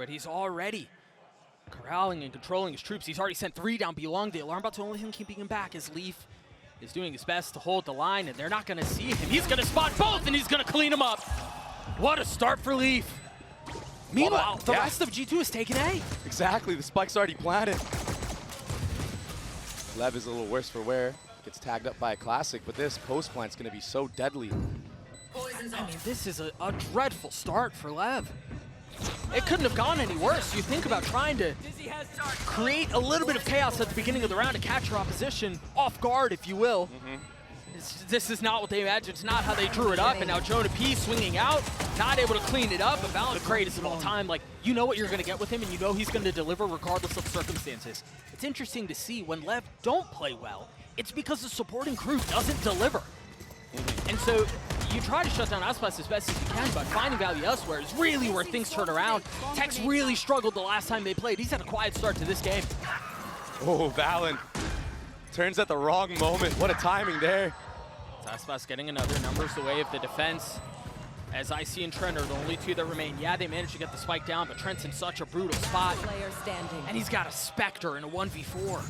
But he's already corralling and controlling his troops. He's already sent 3 down beyond the alarm bot. The only thing keeping him back is Leaf is doing his best to hold the line, and they're not going to see him. He's going to spot both, and he's going to clean them up. What a start for Leaf. Meanwhile, the rest of G2 is taking A. Exactly, the spike's already planted. Lev is a little worse for wear. Gets tagged up by a classic, but this post plant's going to be so deadly. I mean, this is a dreadful start for Lev. It couldn't have gone any worse. You think about trying to create a little bit of chaos at the beginning of the round to catch your opposition off guard, if you will. This is not what they imagined. It's not how they drew it up. And now JonahP swinging out, not able to clean it up. But Valorant, the greatest of all time. Like, you know what you're going to get with him, and you know he's going to deliver regardless of circumstances. It's interesting to see when Lev don't play well, it's because the supporting crew doesn't deliver. And so you try to shut down aspas as best as you can, but finding value elsewhere is really where things turn around. Tex really struggled the last time they played. He's had a quiet start to this game. Oh, Valyn turns at the wrong moment. What a timing there. aspas getting another. Numbers away of the defense. As IC and Trent are the only 2 that remain. Yeah, they managed to get the spike down, but Trent's in such a brutal spot. And he's got a Spectre in a 1v4.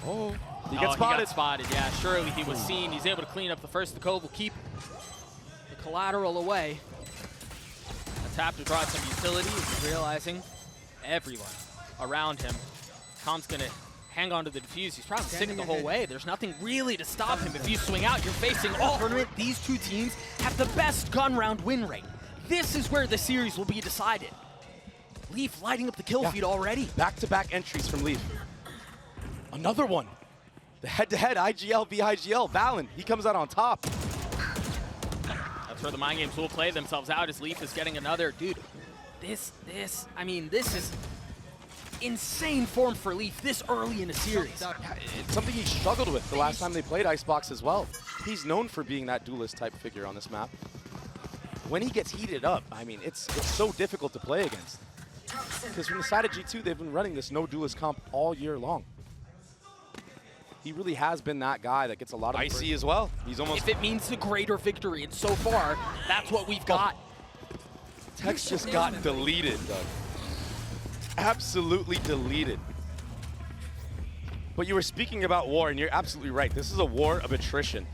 Oh, he gets spotted. He got spotted, yeah. Surely he was seen. He's able to clean up the first. The Cove will keep the collateral away. A tap to draw some utility. He's realizing everyone around him. Com's going to hang on to the defuse. He's probably sitting the whole way. There's nothing really to stop him. If you swing out, you're facing all tournament. These 2 teams have the best gun round win rate. This is where the series will be decided. Leaf lighting up the kill feed already. Back-to-back entries from Leaf. Another one. The head-to-head IGL v IGL. Valyn, he comes out on top. That's where the mind games will play themselves out as Leaf is getting another. Dude, I mean, this is insane form for Leaf this early in the series. It's something he struggled with the last time they played Icebox as well. He's known for being that duelist type figure on this map. When he gets heated up, I mean, it's so difficult to play against. Because from the side of G2, they've been running this no duelist comp all year long. He really has been that guy that gets a lot of IC as well. He's almost. If it means the greater victory, and so far, that's what we've got. Tex just got deleted, Doug. Absolutely deleted. But you were speaking about war, and you're absolutely right. This is a war of attrition.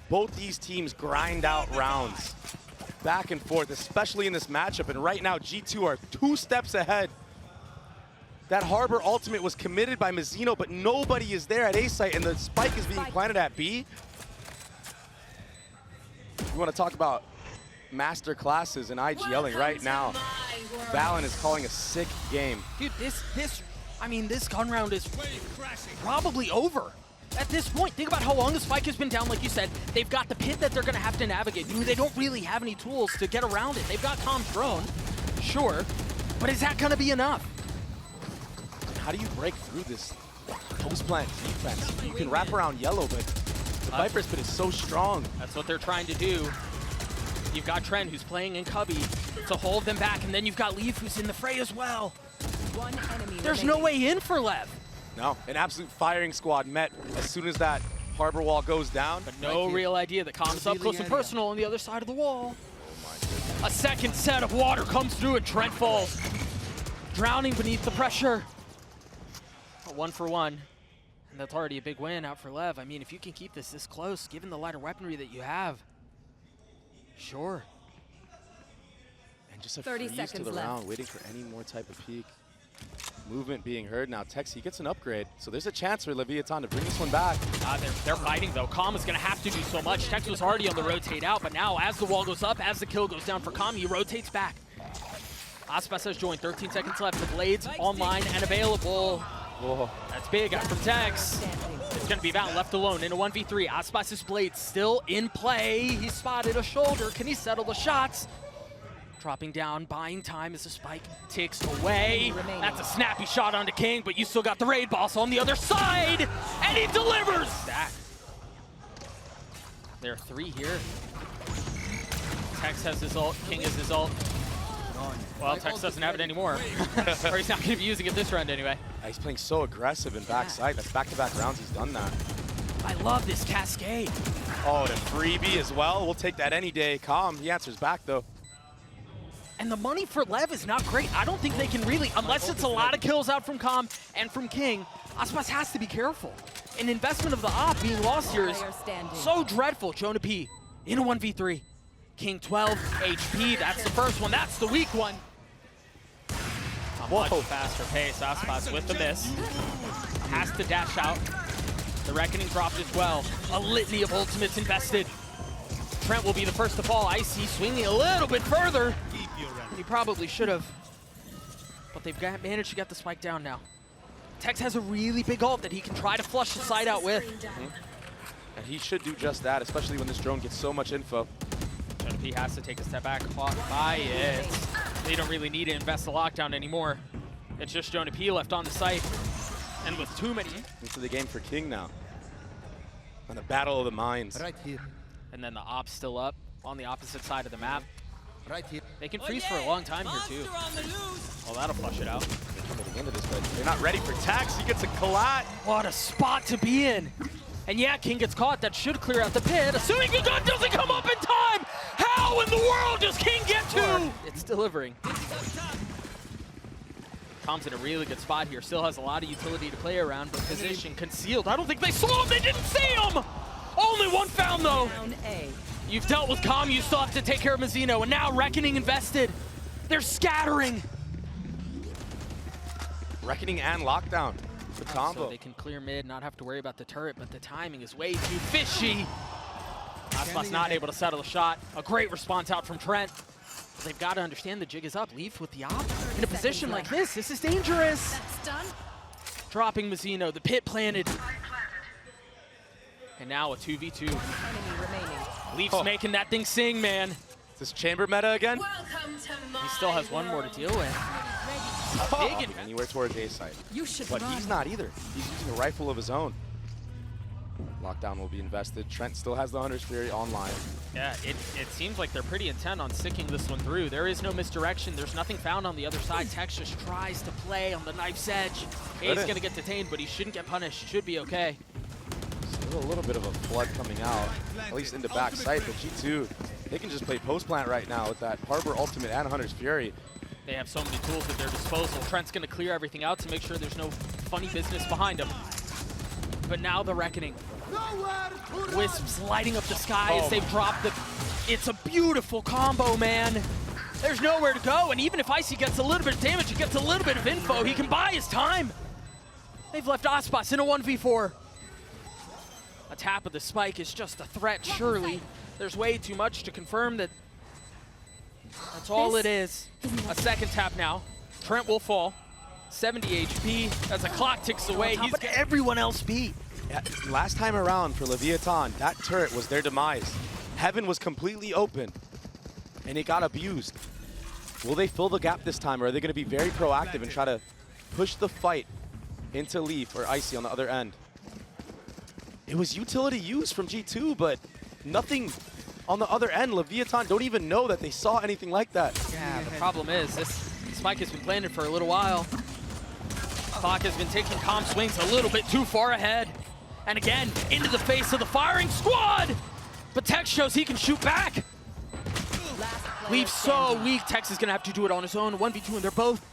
Both these teams grind out rounds back and forth, especially in this matchup. And right now, G2 are 2 steps ahead. That Harbor ultimate was committed by Mazino, but nobody is there at A site, and the spike is being planted at B. You want to talk about master classes in IGLing right now. Valyn is calling a sick game. Dude, I mean, this gun round is probably over. At this point, think about how long the spike has been down, like you said. They've got the pit that they're going to have to navigate. They don't really have any tools to get around it. They've got Com's drone, sure, but is that going to be enough? How do you break through this post plant defense? You can wrap around yellow, but the Viper's pit is so strong. That's what they're trying to do. You've got Trent, who's playing in Cubby, to hold them back, and then you've got Leaf, who's in the fray as well. There's no way in for Lev. No, an absolute firing squad met as soon as that harbor wall goes down. But no real idea that Com's up close and personal on the other side of the wall. A second set of water comes through, and Trent falls, drowning beneath the pressure. A 1-for-1, and that's already a big win out for Lev. I mean, if you can keep this close, given the lighter weaponry that you have, sure. And just a freeze to the round, waiting for any more type of peek. Movement being heard now. Tex, he gets an upgrade, so there's a chance for Leviatán to bring this one back. They're fighting though. Com is going to have to do so much. Tex was already on the rotate out, but now as the wall goes up, as the kill goes down for Com, he rotates back. aspas has joined. 13 seconds left. The blades online and available. Whoa. That's big out from Tex. It's going to be Valyn left alone in a 1v3. aspas' blade still in play. He spotted a shoulder. Can he settle the shots? Dropping down, buying time as the spike ticks away. That's a snappy shot onto kiNgg, but you still got the raid boss on the other side, and he delivers! That. There are 3 here. Tex has his ult, kiNgg has his ult. Well, Tex doesn't have it anymore. Or he's not going to be using it this round anyway. He's playing so aggressive in backside. That's back-to-back rounds he's done that. I love this cascade. Oh, the freebie as well. We'll take that any day. Com, he answers back though. And the money for LEV is not great. I don't think they can really, unless it's a lot of kills out from Com and from kiNgg, aspas has to be careful. An investment of the op being lost here is so dreadful. JonahP in a 1v3. kiNgg 12 HP, that's the first one, that's the weak one. A much faster pace, aspas with the miss. Has to dash out. The Reckoning dropped as well. A litany of ultimates invested. Trent will be the first to fall. Icy swinging a little bit further. He probably should have. But they've managed to get the spike down now. Tex has a really big ult that he can try to flush the side out with. And he should do just that, especially when this drone gets so much info. JonahP has to take a step back, caught by it. They don't really need to invest the lockdown anymore. It's just JonahP left on the site. And with too many. Into the game for kiNgg now. On the battle of the minds. Right here. And then the op's still up on the opposite side of the map. Right here. They can freeze for a long time here too. Well, that'll flush it out. They're coming into this, but they're not ready for Tax. He gets a collat. What a spot to be in. And yeah, kiNgg gets caught. That should clear out the pit. Assuming the gun doesn't come up in time. How in the world does kiNgg get to? It's delivering. Tom's in a really good spot here. Still has a lot of utility to play around, but position concealed. I don't think they saw him. They didn't see him. Only one found though. You've dealt with Com. You still have to take care of Mazino, and now Reckoning invested. They're scattering. Reckoning and lockdown. The combo. So they can clear mid, not have to worry about the turret, but the timing is way too fishy. aspas not able to settle a shot. A great response out from Trent. They've got to understand the jig is up. Leaf with the op. In a position like this is dangerous. That's done. Dropping Mazino, the pit planted. And now a 2v2. Enemy remaining. Leaf's making that thing sing, man. Is this chamber meta again? Welcome to my He still has one more to deal with. Big Anywhere towards A site. You should But run. he's not either. He's using a rifle of his own. Lockdown will be invested. Trent still has the Hunter's Fury online. Yeah, it seems like they're pretty intent on sticking this one through. There is no misdirection. There's nothing found on the other side. Tex just tries to play on the knife's edge. A's going to get detained, but he shouldn't get punished. Should be okay. Still a little bit of a flood coming out, at least into back sight. But G2, they can just play post plant right now with that Harbor Ultimate and Hunter's Fury. They have so many tools at their disposal. Trent's going to clear everything out to make sure there's no funny business behind him. But now the Reckoning. Wisps lighting up the sky as they've dropped the... It's a beautiful combo, man. There's nowhere to go, and even if Icy gets a little bit of damage, he gets a little bit of info, he can buy his time. They've left aspas in a 1v4. A tap of the spike is just a threat, surely. There's way too much to confirm that that's all it is. A second tap now. Trent will fall. 70 HP. As the clock ticks away, he's got everyone else beat. Yeah, last time around for Leviatán, that turret was their demise. Heaven was completely open, and it got abused. Will they fill the gap this time, or are they going to be very proactive and try to push the fight into Leaf or Icy on the other end? It was utility use from G2, but nothing on the other end. Leviatán don't even know that they saw anything like that. Yeah, the problem is this spike has been planted for a little while. Clock has been taking calm swings a little bit too far ahead. And again, into the face of the firing squad! But Tex shows he can shoot back! Leaf's so weak, Tex is gonna have to do it on his own. 1v2, and they're both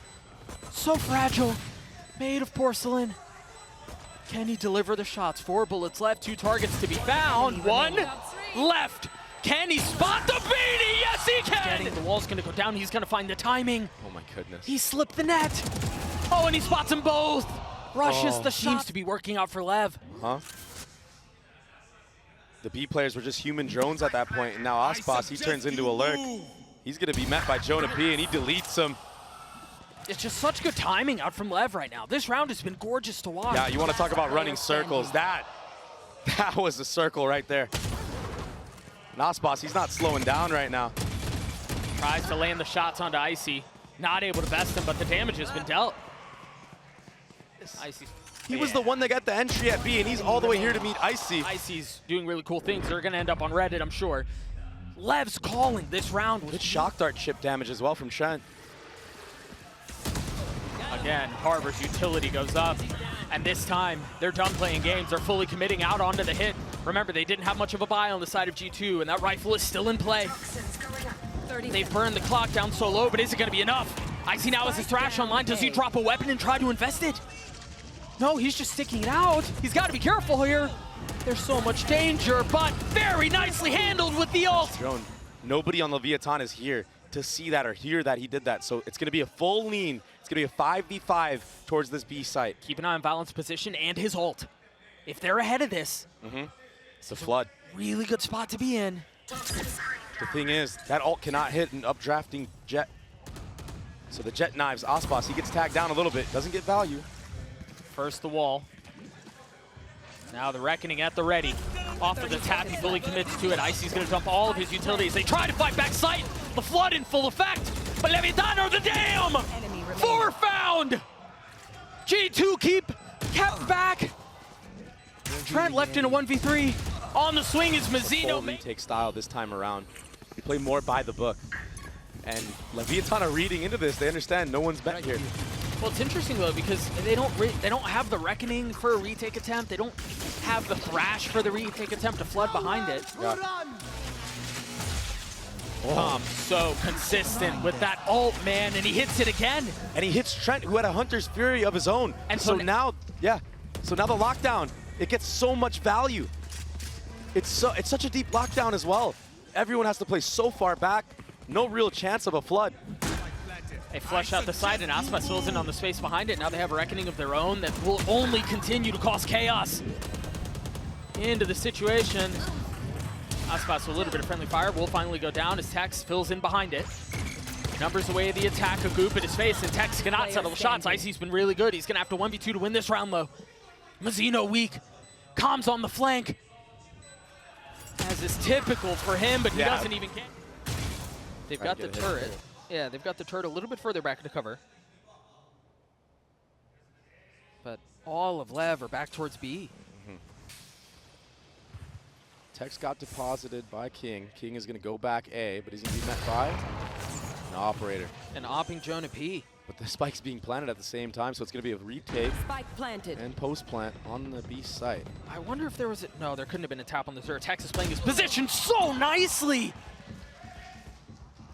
so fragile. Made of porcelain. Can he deliver the shots? 4 bullets left, 2 targets to be found. 1 left. Can he spot the beanie? Yes, he can! The wall's gonna go down, he's gonna find the timing. Oh my goodness. He slipped the net. Oh, and he spots them both. Rushes the shot. Seems to be working out for Lev. Huh? The B players were just human drones at that point, and now aspas, he turns into a lurk. He's gonna be met by JonahP, and he deletes him. It's just such good timing out from Lev right now. This round has been gorgeous to watch. Yeah, you want to talk about running circles. That was a circle right there. And aspas, he's not slowing down right now. Tries to land the shots onto Icy. Not able to best him, but the damage has been dealt. Icy. He was the one that got the entry at B, and he's all the way here to meet Icy. Icy's doing really cool things. They're going to end up on Reddit, I'm sure. Lev's calling this round. Good shock dart chip damage as well from Trent. Again, Harbor's utility goes up. And this time, they're done playing games. They're fully committing out onto the hit. Remember, they didn't have much of a buy on the side of G2, and that rifle is still in play. They've burned the clock down so low, but is it going to be enough? Icy now has his thrash online. Does he drop a weapon and try to invest it? No, he's just sticking it out. He's got to be careful here. There's so much danger, but very nicely handled with the ult. Drone. Nobody on Leviatán is here to see that or hear that he did that. So it's going to be a full lean. It's going to be a 5v5 towards this B site. Keep an eye on Valyn's position and his ult. If they're ahead of this, It's a flood. really good spot to be in. The thing is, that ult cannot hit an updrafting Jet. So the Jet knives Aspas. He gets tagged down a little bit. Doesn't get value. First the wall. Now the Reckoning at the ready. Off of the tap, he fully commits to it. Icy's going to dump all of his utilities. They try to fight back sight. The flood in full effect. But Leviatán are the dam! Four found! G2 kept back. Trent left in a 1v3. On the swing is Mazino. Take style this time around. We play more by the book. And Leviatán are reading into this. They understand no one's bet here. Well, it's interesting though because they don't have the Reckoning for a retake attempt. They don't have the Thrash for the retake attempt to flood behind it. Yeah. So consistent with that ult, man, and he hits it again. And he hits Trent, who had a Hunter's Fury of his own. And so now, so now the lockdown, it gets so much value. It's such a deep lockdown as well. Everyone has to play so far back. No real chance of a flood. They flush out the side, and aspas fills in on the space behind it. Now they have a Reckoning of their own that will only continue to cause chaos into the situation. aspas with a little bit of friendly fire will finally go down as Tex fills in behind it. Numbers away the attack, a goop at his face, and Tex cannot settle the shots. Icy's been really good. He's going to have to 1v2 to win this round, though. Mazino weak. Comms on the flank. As is typical for him, but he doesn't even get. They've got the turret. Yeah, they've got the turret a little bit further back into cover. But all of LEV are back towards B. Tex got deposited by kiNgg. kiNgg is going to go back A, but he's going to be met by an operator. And opping JonahP. But the spike's being planted at the same time, so it's going to be a retake Spike planted. and post-plant on the B site. I wonder if there was no, there couldn't have been a tap on the turret. Tex is playing his position so nicely.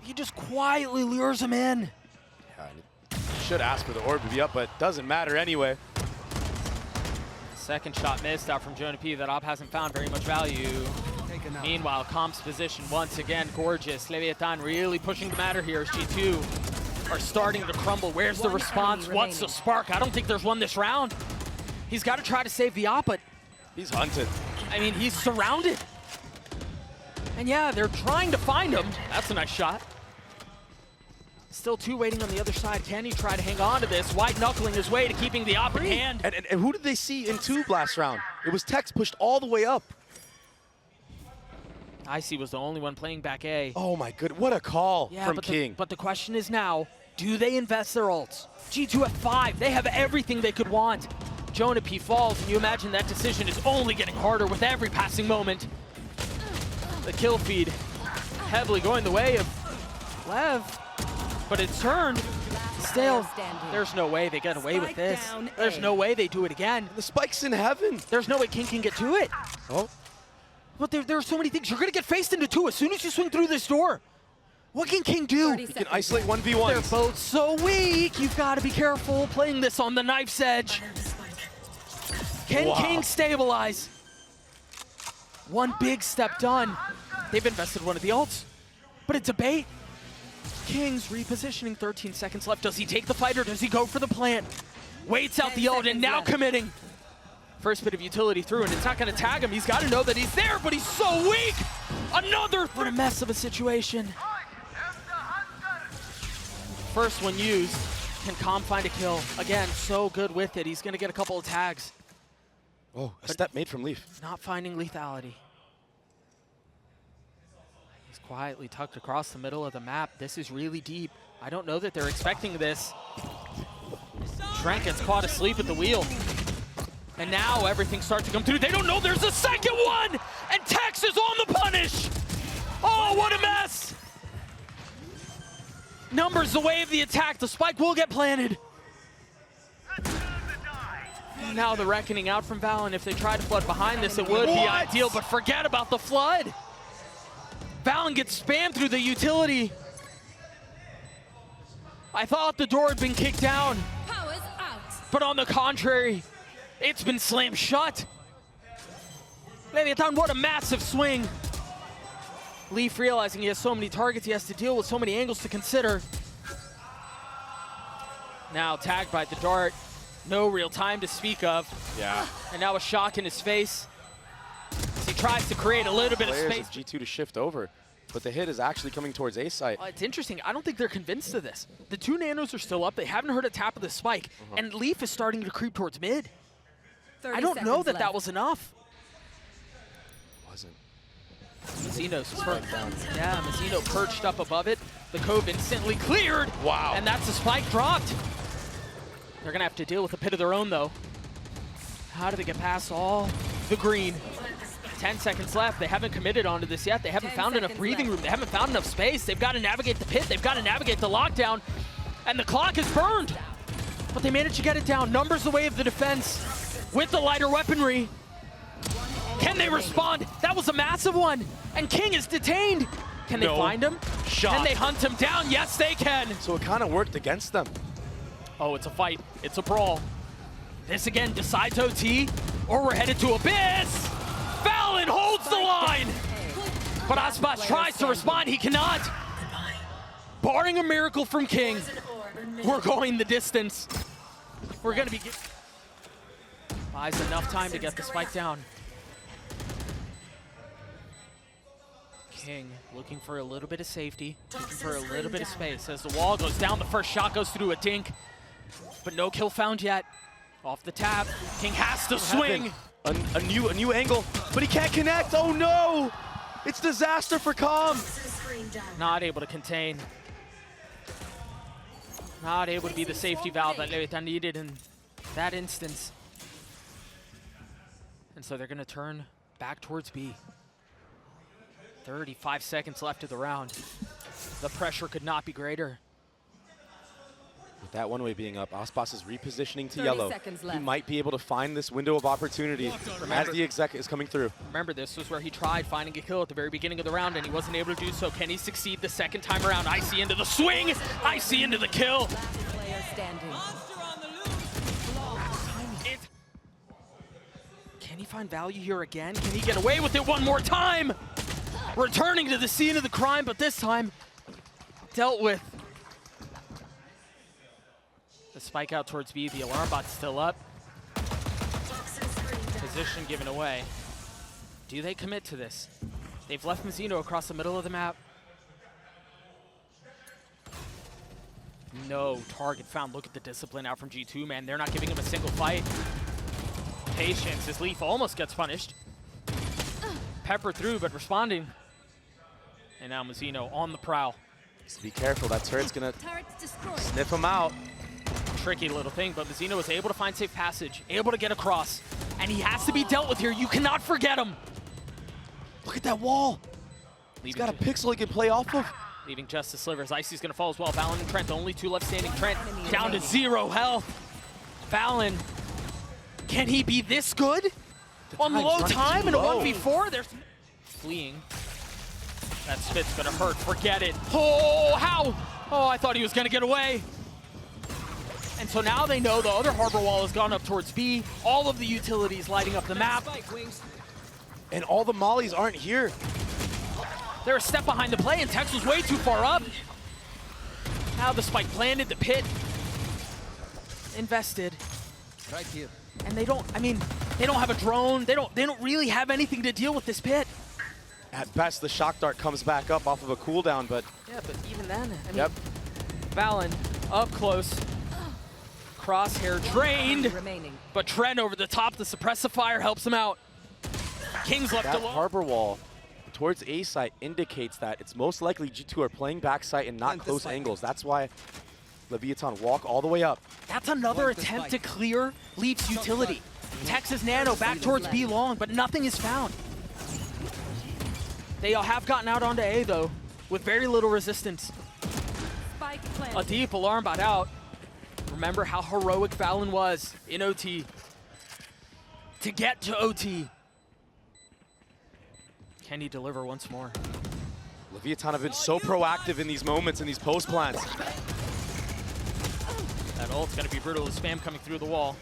He just quietly lures him in. Yeah, should ask for the orb to be up, but doesn't matter anyway. Second shot missed out from JonahP. That op hasn't found very much value. Meanwhile, Comp's position once again gorgeous. Leviatán really pushing the matter here as G2 are starting to crumble. Where's the response? What's the spark? I don't think there's one this round. He's got to try to save the op, but he's hunted. I mean, he's surrounded. And yeah, they're trying to find him. That's a nice shot. Still two waiting on the other side. Can he try to hang on to this? White knuckling his way to keeping the op in hand. And who did they see in two last round? It was Tex pushed all the way up. Icy was the only one playing back A. Oh my good, what a call from but kiNgg. But the question is now, do they invest their ults? G2 at 5, they have everything they could want. JonahP falls, and you imagine that decision is only getting harder with every passing moment. The kill feed heavily going the way of LEV. But it's turned. Still, there's no way they get away with this. There's no way they do it again. The spike's in heaven. There's no way kiNgg can get to it. Oh. But there are so many things. You're going to get faced into two as soon as you swing through this door. What can kiNgg do? He can isolate 1v1s. They're both so weak. You've got to be careful playing this on the knife's edge. Can kiNgg stabilize? One big step done. They've invested one of the ults, but it's a bait. kiNgg's repositioning, 13 seconds left. Does he take the fight or does he go for the plant? Waits out the ult and now committing. First bit of utility through, and it's not going to tag him. He's got to know that he's there, but he's so weak. Another what a mess of a situation. First one used. Can Com find a kill? Again, so good with it. He's going to get a couple of tags. Oh, a step made from Leaf. Not finding lethality. He's quietly tucked across the middle of the map. This is really deep. I don't know that they're expecting this. Trent gets caught asleep at the wheel. And now everything starts to come through. They don't know there's a second one! And Tex is on the punish! Oh, what a mess! Numbers the way of the attack. The spike will get planted. Now the reckoning out from Valyn. If they try to flood behind this, it would be ideal, but forget about the flood. Valyn Valyn gets spammed through the utility. I thought the door had been kicked down, Powers out. but on the contrary, it's been slammed shut. Leviatán, what a massive swing. Leaf realizing he has so many targets he has to deal with, so many angles to consider. Now tagged by the dart. No real time to speak of. Yeah. And now a shock in his face. As he tries to create a little bit of Players space. of G2 to shift over, but the hit is actually coming towards A site. It's interesting. I don't think they're convinced of this. The two nanos are still up. They haven't heard a tap of the spike. And Leaf is starting to creep towards mid. 30 I don't know seconds that left. that was enough. Wasn't. Mazino's yeah, Mazino perched up above it. The cove instantly cleared. Wow. And that's a spike dropped. They're gonna have to deal with a pit of their own though. How do they get past all the green? 10 seconds left. They haven't committed onto this yet. They haven't 10 found enough seconds breathing left. room. They haven't found enough space. They've got to navigate the pit. They've got to navigate the lockdown. And the clock is burned. But they managed to get it down. Numbers the way of the defense with the lighter weaponry. Can they respond? That was a massive one. And kiNgg is detained. Can they No find him? shot. Can they hunt him down? Yes, they can. So it kind of worked against them. Oh, it's a fight. It's a brawl. This again decides OT, or we're headed to Abyss. Valyn holds the line. But aspas tries to respond. He cannot. Barring a miracle from kiNgg, we're going the distance. We're going to be... Buys enough time to get the spike down. kiNgg looking for a little bit of safety, looking for a little bit of space. As the wall goes down, the first shot goes through a dink, but no kill found yet. Off the tap, kiNgg has to swing. A new angle, but he can't connect. Oh no! It's disaster for Calm. Not able to contain. Not able to be the safety valve that Leviatán needed in that instance. And so they're going to turn back towards B. 35 seconds left of the round. The pressure could not be greater. With that one way being up, aspas is repositioning to 30 yellow. seconds He left. might be able to find this window of opportunity as the exec is coming through. Remember, this was where he tried finding a kill at the very beginning of the round, and he wasn't able to do so. Can he succeed the second time around? Icy into the swing! Icy into the kill! Last player standing. Can he find value here again? Can he get away with it one more time? Returning to the scene of the crime, but this time dealt with. The spike out towards B, the alarm bot's still up. Position given away. Do they commit to this? They've left Mazino across the middle of the map. No target found. Look at the discipline out from G2, man. They're not giving him a single fight. Patience as Leaf almost gets punished. Pepper through, but responding. And now Mazino on the prowl. Just be careful, that turret's gonna Turrets destroyed. sniff him out. Tricky little thing, but Mazino is able to find safe passage, able to get across. And he has to be dealt with here. You cannot forget him. Look at that wall. He's got a pixel he can play off of. Leaving just the slivers. Icy's gonna fall as well. Valyn and Trent, the only two left standing. Trent down to 0 health. Valyn, can he be this good? On time's low running time too in a low. 1v4? There's fleeing. That spit's gonna hurt. Forget it. Oh, how? Oh, I thought he was gonna get away. And so now they know the other harbor wall has gone up towards B. All of the utilities lighting up the map. And all the mollies aren't here. They're a step behind the play, and Tex was way too far up. Now the spike planted, the pit invested. Right here. And they don't, I mean, they don't have a drone. They don't really have anything to deal with this pit. At best, the shock dart comes back up off of a cooldown, but Yeah, but even then, I mean, yep. Valyn up close. Crosshair drained, Remaining. but Trent over the top to suppress the fire helps him out. kiNgg's left That alone. harbor wall towards A site indicates that it's most likely G2 are playing backside and not Plant the close spike. angles. That's why Leviatán walk all the way up. That's another Plant the attempt to spike. clear Leaf's utility. Texas Nano back towards B long, but nothing is found. They have gotten out onto A though, with very little resistance. Spike A planted. deep alarm bot out. Remember how heroic Valyn was in OT. To get to OT. Can he deliver once more? Leviatán have been so proactive in these moments, in these post plants. That ult's gonna be brutal. The spam coming through the wall.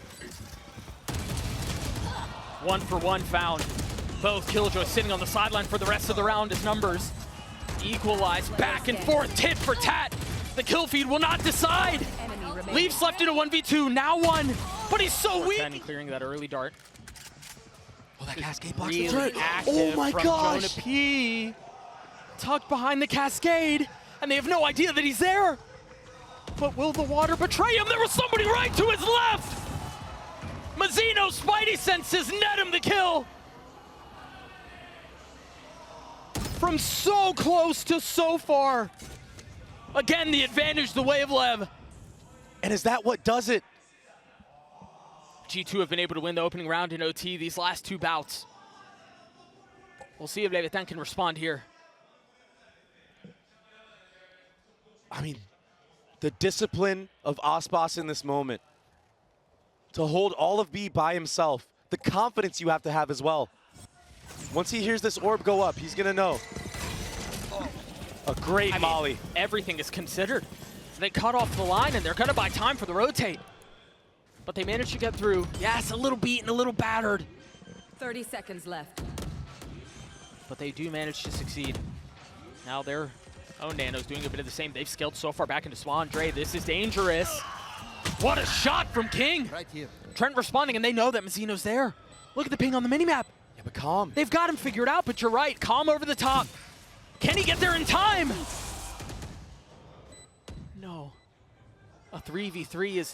1 for 1 found. Both Killjoy sitting on the sideline for the rest of the round as numbers equalize. Back and forth, tit for tat. The kill feed will not decide. Leafs left in a 1v2, now 1, but he's so weak. Clearing that early dart. Oh, that cascade blocks Really the turret. active Oh my from gosh. JonahP. Tucked behind the cascade, and they have no idea that he's there. But will the water betray him? There was somebody right to his left. Mazino's spidey senses net him the kill. From so close to so far. Again, the advantage the way of Lev. And is that what does it? G2 have been able to win the opening round in OT these last 2 bouts. We'll see if Leviatán can respond here. I mean, the discipline of aspas in this moment. To hold all of B by himself. The confidence you have to have as well. Once he hears this orb go up, he's gonna know. A great molly. Everything is considered. They cut off the line and they're gonna buy time for the rotate. But they managed to get through. Yes, a little beaten, a little battered. 30 seconds left. But they do manage to succeed. Now their own Nano's doing a bit of the same. They've scaled so far back into Swan. Dre, this is dangerous. What a shot from kiNgg. Right here. Trent responding, and they know that Mazino's there. Look at the ping on the minimap. Yeah, but calm. They've got him figured out, but you're right. Calm over the top. Can he get there in time? No. A 3v3 is...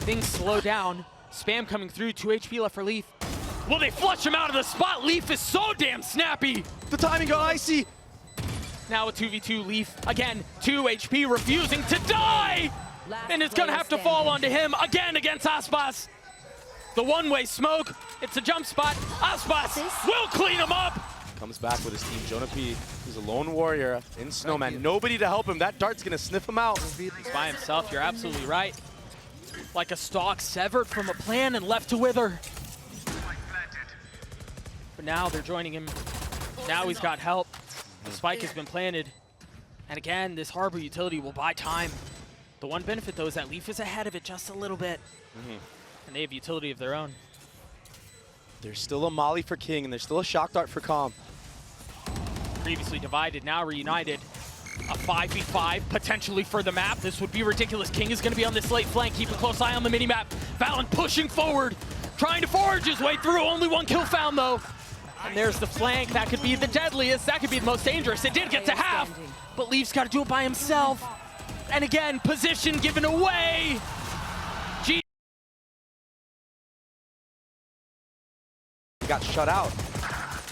Things slow down. Spam coming through. 2 HP left for Leaf. Will they flush him out of the spot? Leaf is so damn snappy. The timing got icy. Now a 2v2 Leaf. Again, 2 HP refusing to die. And it's gonna have to fall onto him again against aspas. The one-way smoke. It's a jump spot. Aspas will clean him up. Comes back with his team. JonahP, he's a lone warrior in Snowman. Nobody to help him. That dart's gonna sniff him out. He's by himself. You're absolutely right. Like a stalk severed from a plan and left to wither. But now they're joining him. Now he's got help. The spike has been planted. And again, this harbor utility will buy time. The one benefit, though, is that Leaf is ahead of it just a little bit. And they have utility of their own. There's still a molly for kiNgg, and there's still a shock dart for Calm. Previously divided, now reunited. A 5v5, potentially for the map. This would be ridiculous. kiNgg is going to be on this late flank. Keep a close eye on the minimap. valyn pushing forward, trying to forge his way through. Only 1 kill found, though. And there's the flank. That could be the deadliest. That could be the most dangerous. It did get to half, but Leaf's got to do it by himself. And again, position given away. He got shut out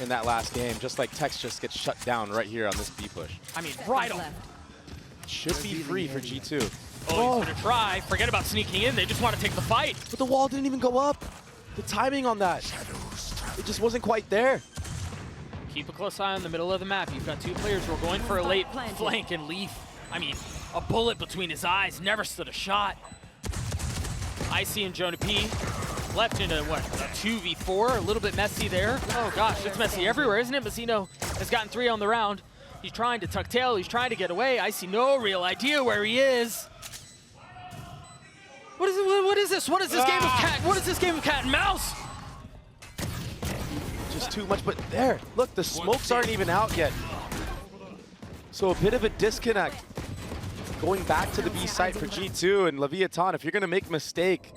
in that last game, just like Tex just gets shut down right here on this B push. I mean, right on. Should be free for G2. Oh, he's gonna try. Forget about sneaking in. They just want to take the fight. But the wall didn't even go up. The timing on that, it just wasn't quite there. Keep a close eye on the middle of the map. You've got 2 players who are going for a late flank, and Leaf, I mean, a bullet between his eyes, never stood a shot. Icy and JonahP left in a, what, a 2v4, a little bit messy there. Oh gosh, it's messy everywhere, isn't it? Mazino has gotten 3 on the round. He's trying to tuck tail, he's trying to get away. Icy, no real idea where he is. What is it? What is this? What is this game of cat? What is this game of cat and mouse? Just too much, but there, look, the smokes aren't even out yet. So a bit of a disconnect. Going back to the B site for G2 and Leviatán, if you're gonna make a mistake,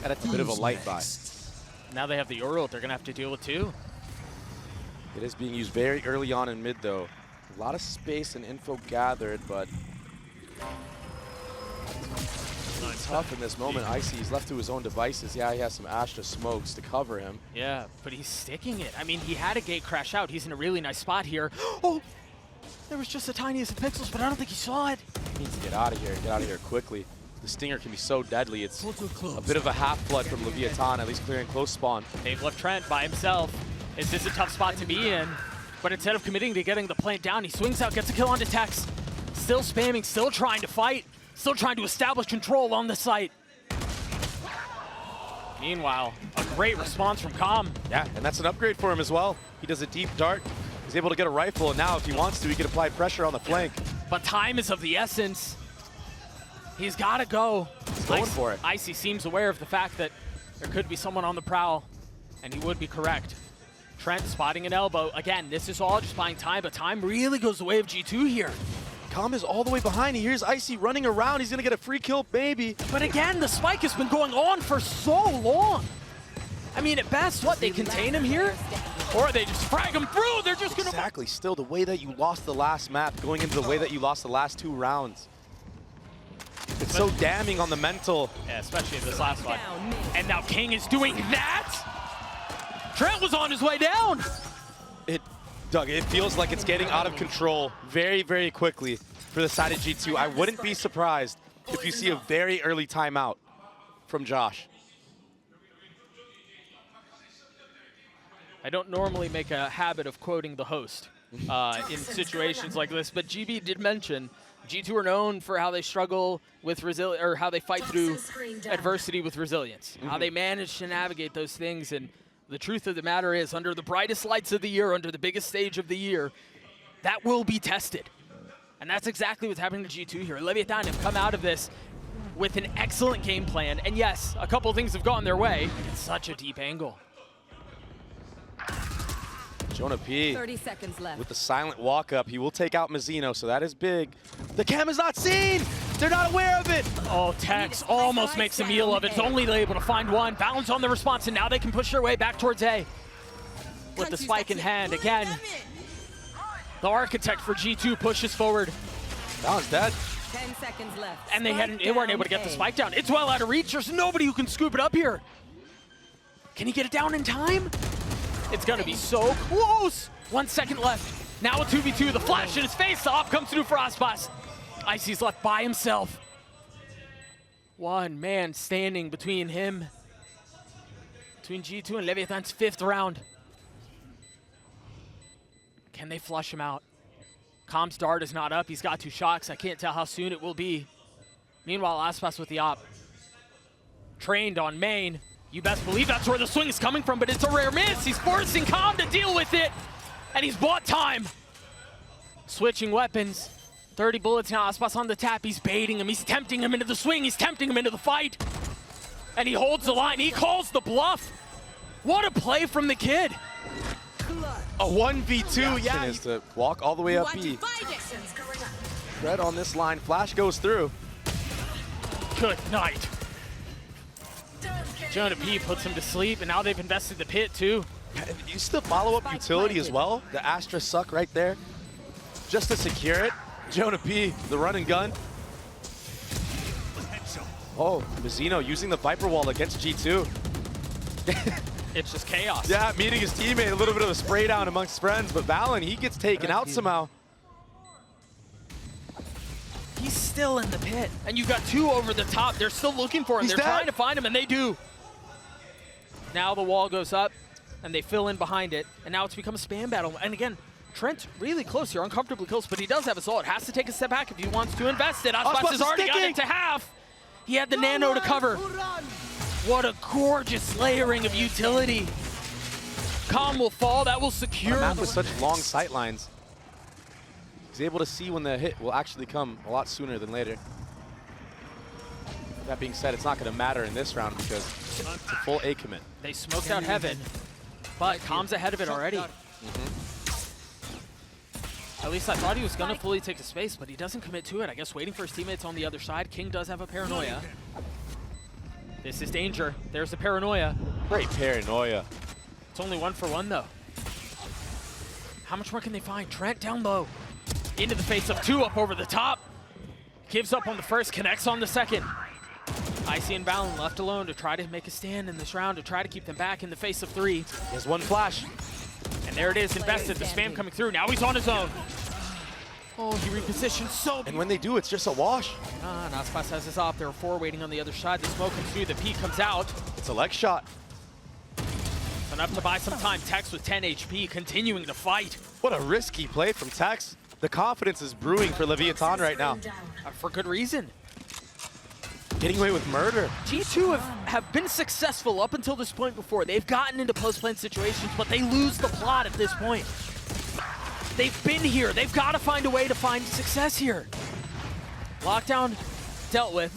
that's a bit of a light buy. Now they have the Uro they're gonna have to deal with too. It is being used very early on in mid though. A lot of space and info gathered, but tough in this moment. Icy, he's left to his own devices. Yeah, he has some Astra smokes to cover him. Yeah, but he's sticking it. I mean, he had a gate crash out. He's in a really nice spot here. Oh, there was just the tiniest of pixels, but I don't think he saw it. He needs to get out of here quickly. The stinger can be so deadly. It's a bit of a half flood from Leviatán, at least clearing close spawn. They've left Trent by himself. Is this a tough spot to be in? But instead of committing to getting the plant down, he swings out, gets a kill onto Tex. Still spamming, still trying to fight, still trying to establish control on the site. Meanwhile, a great response from Calm. Yeah, and that's an upgrade for him as well. He does a deep dart. He's able to get a rifle, and now if he wants to, he can apply pressure on the flank. But time is of the essence. He's got to go. He's going for it. Icy seems aware of the fact that there could be someone on the prowl, and he would be correct. Trent spotting an elbow. Again, this is all just buying time, but time really goes the way of G2 here. Calm is all the way behind. He hears Icy running around. He's going to get a free kill, maybe. But again, the spike has been going on for so long. I mean, at best, what, they contain him here? Or they just frag him through. They're just going to... Exactly. Still, the way that you lost the last map, going into the way that you lost the last 2 rounds. It's so damning on the mental. Yeah, especially in this last one. And now kiNgg is doing that? Trent was on his way down. Doug, it feels like it's getting out of control very, very quickly for the side of G2. I wouldn't be surprised if you see a very early timeout from Josh. I don't normally make a habit of quoting the host in situations like this, but GB did mention G2 are known for how they struggle with resilience, or how they fight through adversity with resilience, how they manage to navigate those things. And the truth of the matter is, under the brightest lights of the year, under the biggest stage of the year, that will be tested. And that's exactly what's happening to G2 here. Leviatán have come out of this with an excellent game plan. And yes, a couple of things have gone their way. It's such a deep angle. JonahP 30 seconds left. with the silent walk up. He will take out Mazino, so that is big. The cam is not seen. They're not aware of it. Oh, Tex almost makes a meal of it. It's only able to find one. Balance on the response, and now they can push their way back towards A. With the spike in hand, again, the architect for G2 pushes forward. Balance dead. 10 seconds left. And they weren't able to get the spike down. It's well out of reach. There's nobody who can scoop it up here. Can he get it down in time? It's gonna be so close. 1 second left. Now a 2v2, the flash in his face. The op comes through for aspas. Icy's left by himself. One man standing between him, between G2 and Leviatán's 5th round. Can they flush him out? Com's dart is not up. He's got 2 shocks. I can't tell how soon it will be. Meanwhile, aspas with the op. Trained on main. You best believe that's where the swing is coming from, but it's a rare miss. He's forcing Com to deal with it, and he's bought time. Switching weapons. 30 bullets now, aspas on the tap. He's baiting him. He's tempting him into the swing. He's tempting him into the fight. And he holds the line. He calls the bluff. What a play from the kid. A 1v2, yeah. Is to walk all the way up B. Red on this line. Flash goes through. Good night. JonahP puts him to sleep, and now they've invested the pit too. You still follow up utility as well. The Astra suck right there. Just to secure it. JonahP, the run and gun. Oh, Mazino using the Viper wall against G2. It's just chaos. Yeah, meeting his teammate, a little bit of a spray down amongst friends, but valyn, he gets taken out somehow. He's still in the pit. And you've got 2 over the top. They're still looking for him. They're trying to find him, and they do. Now the wall goes up, and they fill in behind it. And now it's become a spam battle. And again, Trent really close here, uncomfortably close, but he does have assault. Has to take a step back if he wants to invest it. aspas has already got it to half. He had the nano to cover. What a gorgeous layering of utility. Com will fall. That will secure. A map with such long sight lines. He's able to see when the hit will actually come a lot sooner than later. That being said, it's not going to matter in this round because it's a full A commit. They smoked out heaven, but Com's ahead of it already. At least I thought he was going to fully take the space, but he doesn't commit to it. I guess waiting for his teammates on the other side. kiNgg does have a paranoia. This is danger. There's the paranoia. Great paranoia. It's only 1 for 1 though. How much more can they find? Trent down low. Into the face of 2 up over the top. Gives up on the first, connects on the second. Icy and valyn left alone to try to make a stand in this round, to try to keep them back in the face of 3. He has 1 flash. And there it is, invested, the spam coming through. Now he's on his own. Oh, he repositioned so beautiful. And when they do, it's just a wash. And aspas has his op. There are 4 waiting on the other side. The smoke comes through, the peek comes out. It's a leg shot. Enough to buy some time. Tex with 10 HP, continuing to fight. What a risky play from Tex. The confidence is brewing for Leviatán right now. For good reason. Getting away with murder. G2 have been successful up until this point before. They've gotten into post-plan situations, but they lose the plot at this point. They've been here. They've got to find a way to find success here. Lockdown dealt with.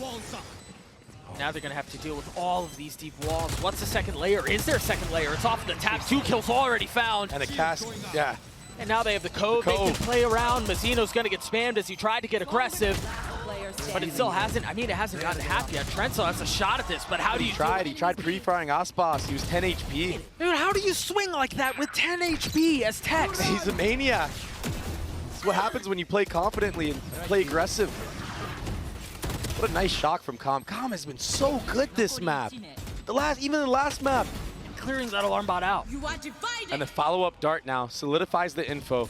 Now they're going to have to deal with all of these deep walls. What's the second layer? Is there a second layer? It's off the tap. 2 kills already found. And a cast, yeah. And now they have the cove. They can play around. Mazino's going to get spammed as he tried to get aggressive. But it still hasn't, I mean, it hasn't gotten half yet. Trent still has a shot at this, but how do you He tried pre-firing aspas. He was 10 HP. Dude, how do you swing like that with 10 HP as Tex? He's a maniac. That's what happens when you play confidently and play aggressive. What a nice shock from Com. Com has been so good this map. Even the last map. Clearing that alarm bot out. And the follow-up dart now solidifies the info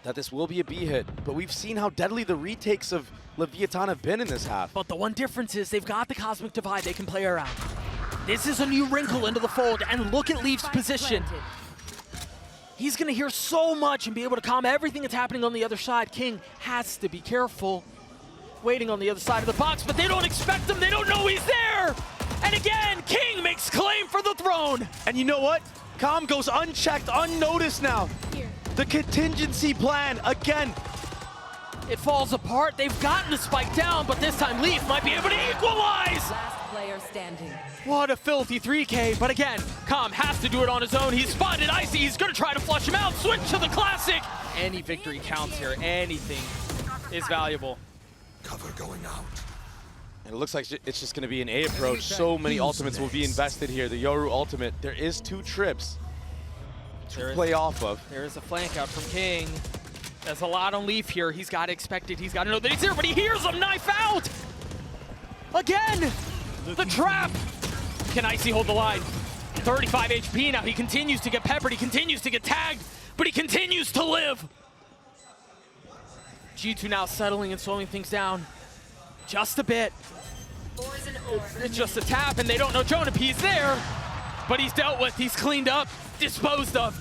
that this will be a B hit. But we've seen how deadly the retakes of Leviatán have been in this half. But the one difference is they've got the Cosmic Divide they can play around. This is a new wrinkle into the fold, and look at Leaf's position. He's gonna hear so much and be able to calm everything that's happening on the other side. kiNgg has to be careful. Waiting on the other side of the box, but they don't expect him. They don't know he's there. And again, kiNgg makes claim for the throne. And you know what? Com goes unchecked, unnoticed now. The contingency plan again. It falls apart. They've gotten the spike down, but this time Leaf might be able to equalize. Last player standing. What a filthy 3K. But again, Com has to do it on his own. He's spotted Icy. He's going to try to flush him out. Switch to the classic. Any victory counts here. Anything is valuable. Cover going out. And it looks like it's just going to be an A approach. So many ultimates will be invested here. The Yoru ultimate. There is 2 trips to play off of. There is a flank out from kiNgg. There's a lot on Leaf here. He's got to expect it. He's got to know that he's here, but he hears him knife out. Again, the trap. Can Icy hold the line? 35 HP now. He continues to get peppered. He continues to get tagged, but he continues to live. G2 now settling and slowing things down just a bit. It's just a tap, and they don't know JonahP is there, but he's dealt with. He's cleaned up, disposed of.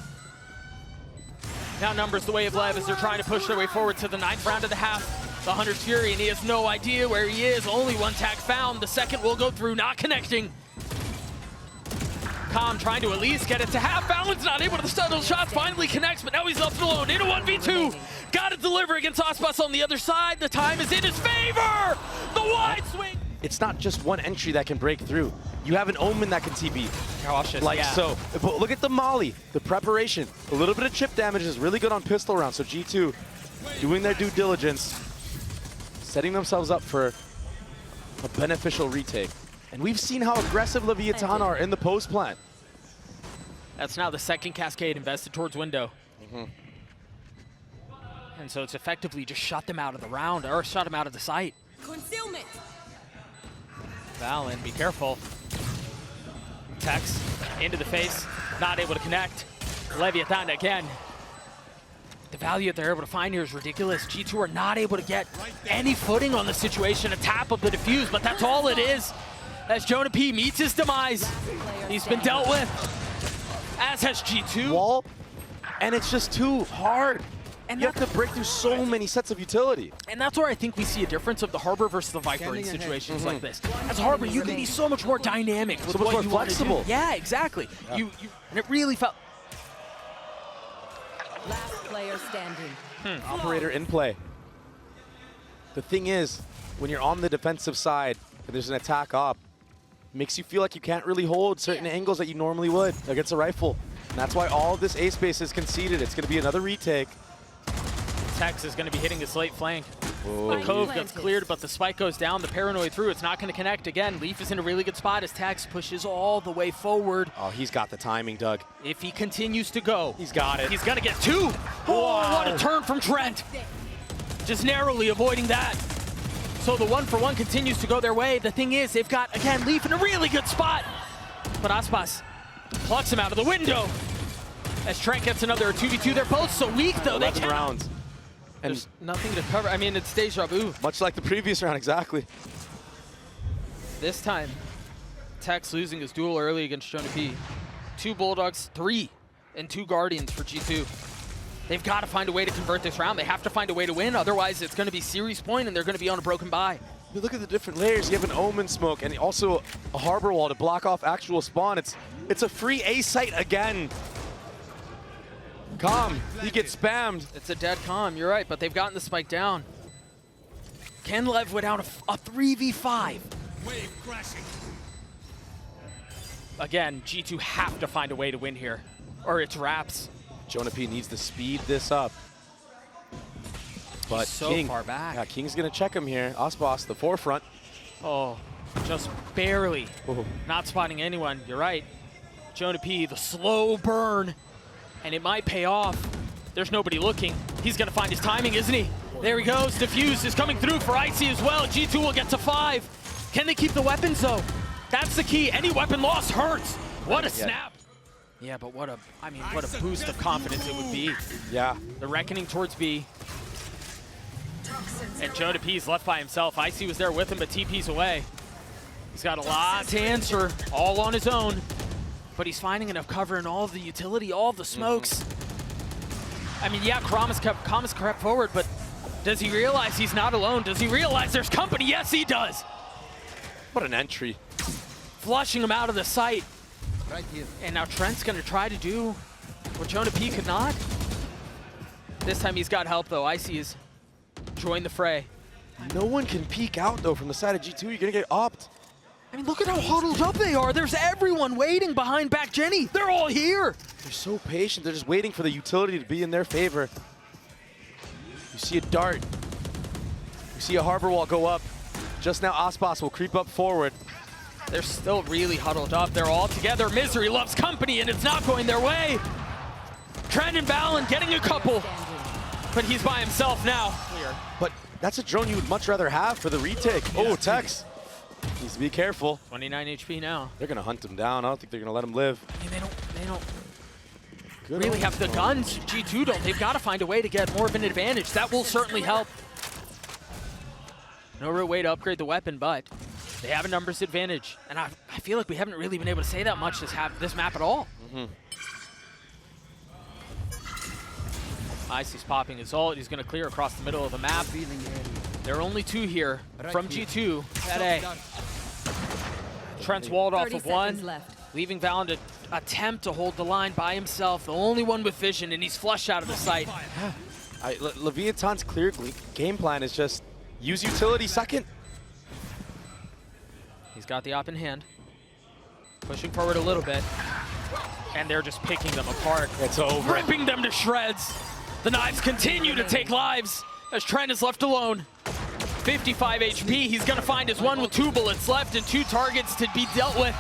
Now numbers the way of LEV as they're trying to push their way forward to the 9th round of the half. The Hunter's Fury, and he has no idea where he is. Only one tag found. The second will go through, not connecting. Com trying to at least get it to half. Valyn's not able to stun those shots. Finally connects, but now he's left alone in a 1v2. Got to deliver against aspas on the other side. The time is in his favor. The wide swing. It's not just one entry that can break through. You have an Omen that can TP. Cautious, like so. But look at the Molly, the preparation. A little bit of chip damage is really good on pistol rounds. So G2 doing their due diligence, setting themselves up for a beneficial retake. And we've seen how aggressive Leviatán are in the post plant. That's now the second cascade invested towards window. And so it's effectively just shut them out of the round, or shut them out of the site. Concealment. Valyn, be careful. Tex into the face, not able to connect. Leviatán again. The value that they're able to find here is ridiculous. G2 are not able to get any footing on the situation. A tap of the defuse, but that's all it is. As JonahP meets his demise, he's been dealt with. As has G2. Wall, and it's just too hard. And you have to break through so many sets of utility. And that's where I think we see a difference of the Harbor versus the Viper in situations like this. As Harbor, you can be so much more dynamic with so much what more you want to do. flexible. Yeah, exactly. Yeah. And it really felt. Last player standing. Operator in play. The thing is, when you're on the defensive side and there's an attack op, it makes you feel like you can't really hold certain angles that you normally would against a rifle. And that's why all of this A space is conceded. It's going to be another retake. Tex is going to be hitting this late flank. Whoa. The cove gets cleared, but the spike goes down. The paranoid through. It's not going to connect again. Leaf is in a really good spot as Tex pushes all the way forward. Oh, he's got the timing, Doug. If he continues to go, He's got it. he's going to get 2. Oh, what a turn from Trent. Just narrowly avoiding that. So the 1-for-1 continues to go their way. The thing is, they've got, again, Leaf in a really good spot. But aspas plucks him out of the window. As Trent gets another 2v2. They're both so weak, though. 11 rounds. And there's nothing to cover. I mean, it's deja vu. much like the previous round, exactly. This time, Tex losing his duel early against JonahP. 2 Bulldogs, 3, and 2 Guardians for G2. They've got to find a way to convert this round. They have to find a way to win. Otherwise, it's going to be series point, and they're going to be on a broken bye. But look at the different layers. You have an Omen smoke and also a Harbor wall to block off actual spawn. It's a free A site again. Calm. He gets spammed. It's a dead calm, you're right, but they've gotten the spike down. Can Lev win out a 3v5? Wave crashing. Again, G2 have to find a way to win here, or it's wraps. JonahP needs to speed this up. But So kiNgg, far back. Yeah, kiNgg's gonna check him here. aspas, the forefront. Oh, just barely. Oh. Not spotting anyone, you're right. JonahP, the slow burn, and it might pay off. There's nobody looking. He's gonna find his timing, isn't he? There he goes, Diffuse is coming through for Icy as well. G2 will get to 5. Can they keep the weapons though? That's the key. Any weapon loss hurts. What a snap. Yeah, but what a boost of confidence it would be. Yeah. The reckoning towards B. And JonahP's left by himself. Icy was there with him, but TP's away. He's got a lot to answer, all on his own. But he's finding enough cover in all of the utility, all of the smokes. I mean, yeah, Kama's crept forward, but does he realize he's not alone? Does he realize there's company? Yes, he does. What an entry. Flushing him out of the sight. Right here. And now Trent's gonna try to do what JonahP could not. This time he's got help though. Icy has joined the fray. No one can peek out though from the side of G2. You're gonna get opt. I mean, look at how huddled up they are. There's everyone waiting behind back Jenny. They're all here. They're so patient. They're just waiting for the utility to be in their favor. You see a dart. You see a harbor wall go up. Just now, aspas will creep up forward. They're still really huddled up. They're all together. Misery loves company, and it's not going their way. Trent and valyn getting a couple, but he's by himself now. Clear. But that's a drone you would much rather have for the retake. Oh, Tex. Needs to be careful. 29 HP now. They're gonna hunt him down. I don't think they're gonna let him live. I mean, they don't Good really old have the guns. G2 don't. They've got to find a way to get more of an advantage. That will certainly help. No real way to upgrade the weapon, but they have a numbers advantage. And I feel like we haven't really been able to say that much this map at all. Icy's popping his ult. He's going to clear across the middle of the map. There are only 2 here from G2 at A. Trent's walled off of 1, leaving valyn to attempt to hold the line by himself. The only one with vision, and he's flushed out of the sight. Leviatan's clear game plan is just use utility second. He's got the op in hand. Pushing forward a little bit. And they're just picking them apart. It's over. Ripping them to shreds. The knives continue to take lives as Trent is left alone. 55 HP. He's going to find his one with 2 bullets left and 2 targets to be dealt with.